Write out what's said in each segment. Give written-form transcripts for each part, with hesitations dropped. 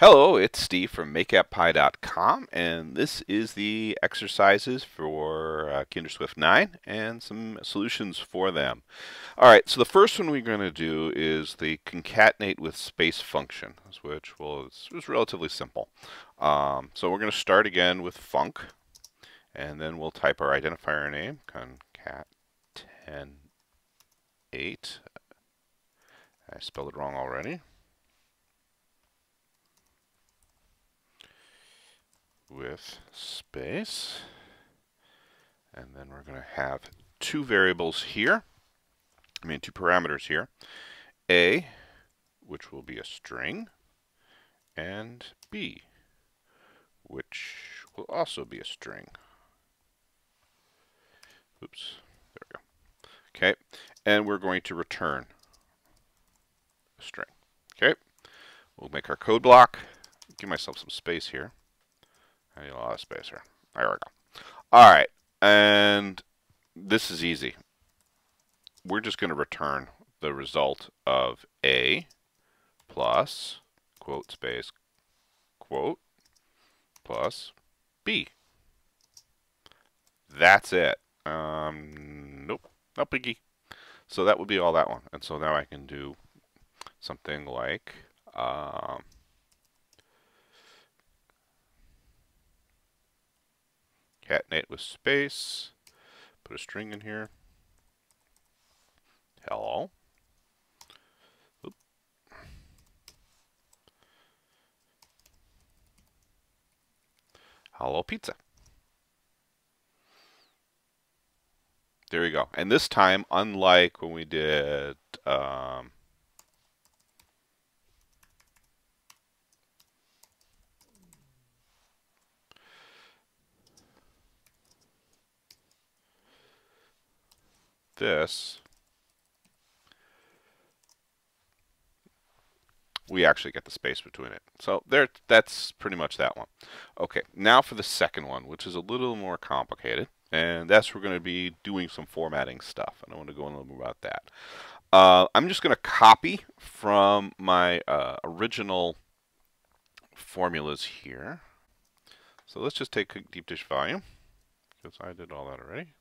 Hello, it's Steve from MakeAppPie.com, and this is the exercises for KinderSwift 9 and some solutions for them. All right, so the first one we're going to do is the concatenate with space function, which is relatively simple. So we're going to start again with func, and then we'll type our identifier name, concatenate. I spelled it wrong already. With space, and then we're going to have two variables here, two parameters here, A, which will be a string, and B, which will also be a string. Oops, there we go. Okay, and we're going to return a string. Okay, we'll make our code block, give myself some space here. I need a lot of space here. There we go. All right, and this is easy. We're just going to return the result of A plus quote space quote plus B. That's it. Nope, not biggie. So that would be all that one. And so now I can do something like concatenate with space, put a string in here. Hello. Oop. Hello pizza. There you go. And this time, unlike when we did this, we actually get the space between it. So that's pretty much that one. Okay, now for the second one, which is a little more complicated, and that's we're going to be doing some formatting stuff, and I want to go in a little more about that. I'm just going to copy from my original formulas here. So let's just take deep dish volume, because I did all that already.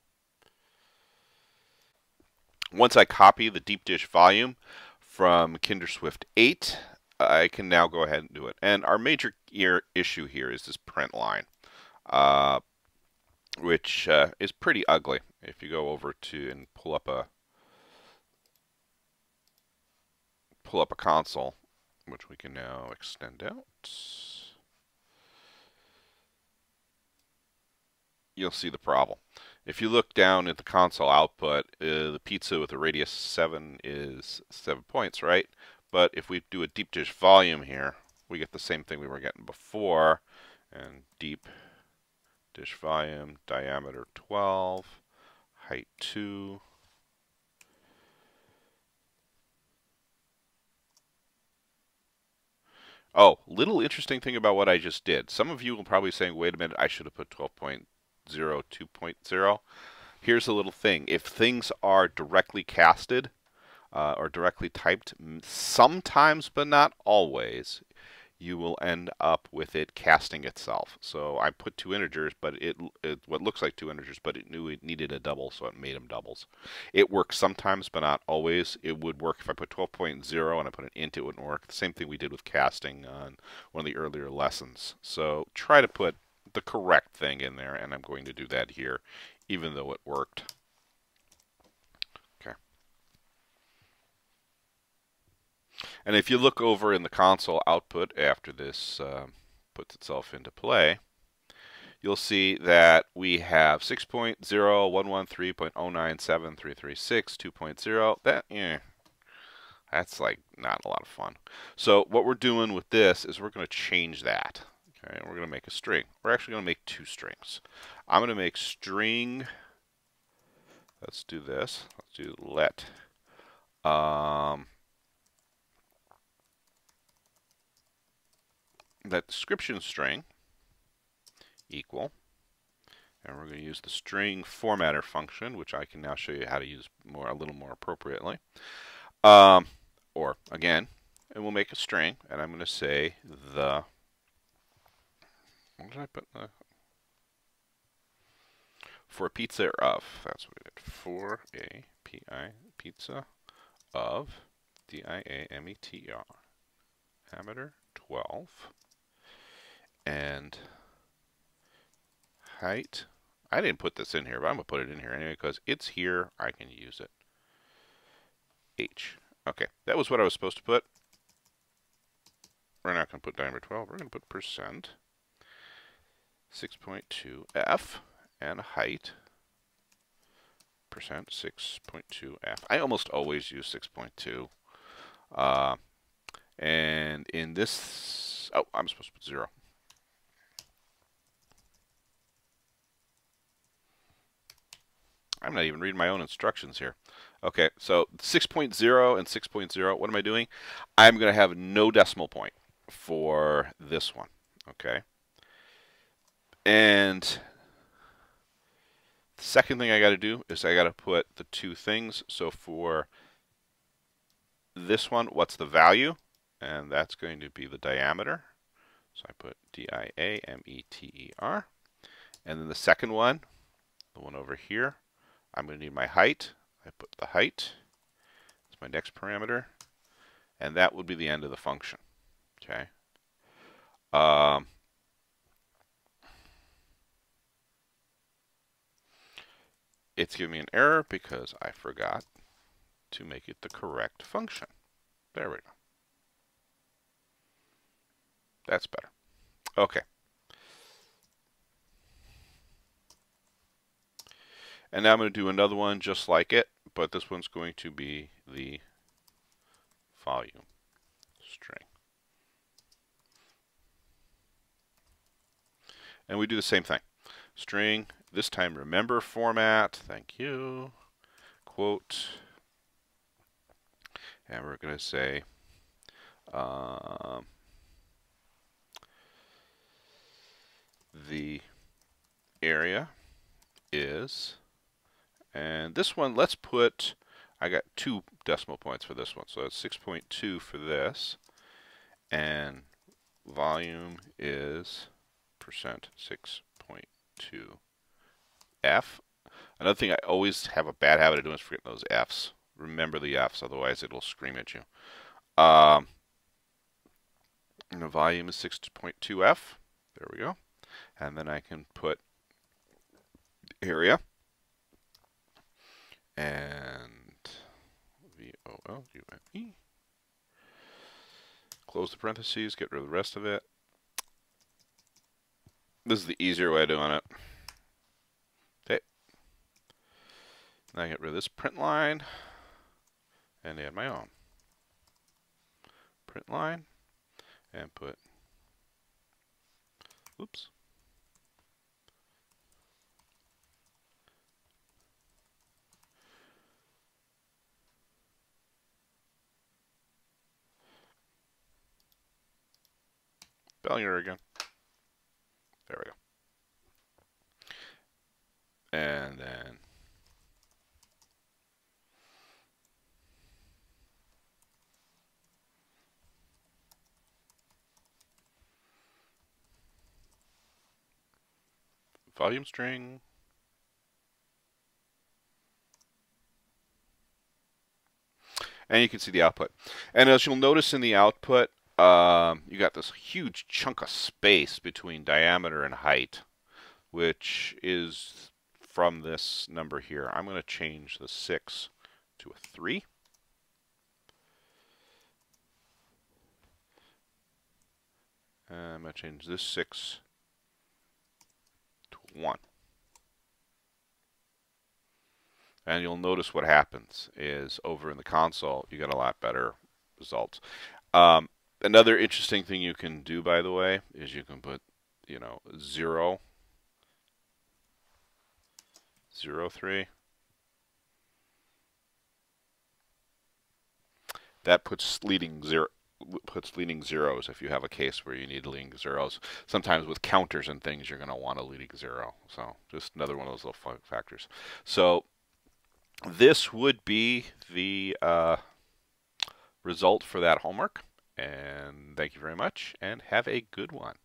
Once I copy the deep dish volume from KinderSwift 8, I can now go ahead and do it. And our major issue here is this print line, which is pretty ugly. If you go over to and pull up a console, which we can now extend out, you'll see the problem. If you look down at the console output, the pizza with a radius 7 is 7 points, right? But if we do a deep dish volume here, we get the same thing we were getting before. And deep dish volume, diameter 12, height 2. Oh, little interesting thing about what I just did. Some of you will probably be saying, wait a minute, I should have put 12.0, 2.0. Here's a little thing. If things are directly casted or directly typed, sometimes but not always, you will end up with it casting itself. So I put two integers, but it what looks like two integers, but it knew it needed a double, so it made them doubles. It works sometimes, but not always. It would work if I put 12.0 and I put an int, it wouldn't work. The same thing we did with casting on one of the earlier lessons. So try to put the correct thing in there, and I'm going to do that here, even though it worked. Okay. And if you look over in the console output after this puts itself into play, you'll see that we have 6.0.113.097.336, 2.0. That's like not a lot of fun. So what we're doing with this is we're going to change that. Okay, and we're going to make a string. We're actually going to make two strings. I'm going to make string. Let's do this. Let's do let. That description string equal, and we're going to use the string formatter function, which I can now show you how to use a little more appropriately. Or again, and we'll make a string, and I'm going to say the What did I put in the... For a pizza of, that's what we did. For a pizza of diameter, diameter 12, and height. I didn't put this in here, but I'm gonna put it in here anyway because it's here. I can use it. H. Okay, that was what I was supposed to put. We're not gonna put diameter 12. We're gonna put percent 6.2 F and height percent 6.2 F. I almost always use 6.2. And in this, oh, I'm supposed to put 0. I'm not even reading my own instructions here. Okay, so 6.0 and 6.0, what am I doing? I'm going to have no decimal point for this one, okay? And the second thing I got to do is I got to put the two things. So for this one, what's the value? And that's going to be the diameter. So I put diameter. And then the second one, the one over here, I'm going to need my height. I put the height. It's my next parameter. And that would be the end of the function. Okay. It's giving me an error because I forgot to make it the correct function. There we go. That's better. Okay. And now I'm going to do another one just like it, but this one's going to be the volume string. And we do the same thing. String, this time remember format, thank you, quote, and we're going to say the area is, and this one, let's put, I got 2 decimal points for this one, so it's 6.2 for this, and volume is percent 6.2 F. Another thing I always have a bad habit of doing is forgetting those F's. Remember the F's, otherwise it'll scream at you. And the volume is 6.2 F. There we go. And then I can put area and VOLUME. Close the parentheses, get rid of the rest of it. This is the easier way of doing it. Okay. Now I get rid of this print line and add my own print line and put, oops. Spelling error again. There we go. And then volume string. And you can see the output. And as you'll notice in the output, you got this huge chunk of space between diameter and height, which is from this number here. I'm going to change the 6 to a 3. I'm going to change this 6 to 1. And you'll notice what happens is over in the console, you get a lot better results. Another interesting thing you can do, by the way, is you can put, 0, 0, 3. That puts leading zeros if you have a case where you need leading zeros. Sometimes with counters and things, you're going to want a leading 0. So just another one of those little factors. So this would be the result for that homework. And thank you very much, and have a good one.